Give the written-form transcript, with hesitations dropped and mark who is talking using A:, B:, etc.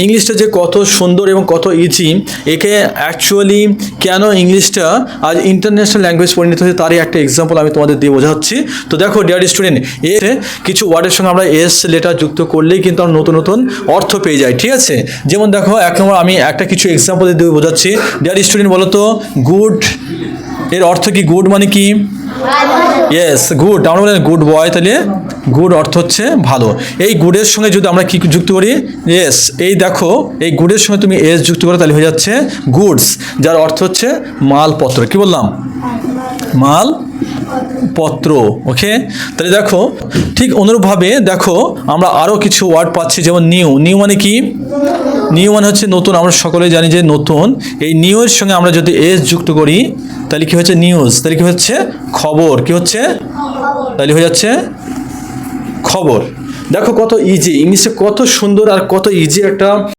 A: ইংলিশটা যে কত সুন্দর এবং কত ইজি, একে অ্যাকচুয়ালি কেন ইংলিশটা আজ ইন্টারন্যাশনাল ল্যাঙ্গুয়েজ পরিণত হয়েছে তারই একটা এক্সাম্পল আমি তোমাদের দিয়ে বোঝাচ্ছি। তো দেখো ডিয়ার স্টুডেন্ট, কিছু ওয়ার্ডের সঙ্গে আমরা এস লেটার যুক্ত করলেই কিন্তু আমরা নতুন নতুন অর্থ পেয়ে যাই, ঠিক আছে। যেমন দেখো এক নম্বর আমি একটা কিছু এক্সাম্পল দিয়ে বোঝাচ্ছি। ডিয়ার স্টুডেন্ট বলো তো, গুড এর অর্থ কি? গুড মানে কি? Yes, good. আমরা বলেন গুড বয়, তাহলে গুড অর্থ হচ্ছে ভালো। এই গুডের সঙ্গে যদি আমরা কি যুক্ত করি? ইয়েস, এই দেখো এই গুডের সঙ্গে তুমি এস যুক্ত করো তাহলে হয়ে যাচ্ছে গুডস, যার অর্থ হচ্ছে মালপত্র। কি বললাম? মালপত্র। ওকে, তাহলে দেখো ঠিক অনুরূপভাবে দেখো আমরা আরও কিছু ওয়ার্ড পাচ্ছি, যেমন নিউ। নিউ মানে কি? নিউ মানে হচ্ছে নতুন। আমরা সকলেই জানি যে নতুন। এই নিউ এর সঙ্গে আমরা যদি এস যুক্ত করি তাহলে কি হচ্ছে? নিউজ। তাহলে কি হচ্ছে? খবর। কি হচ্ছে? তাহলে হয়ে যাচ্ছে খবর। দেখো কত ইজি, ইংলিশে কত সুন্দর আর কত ইজি একটা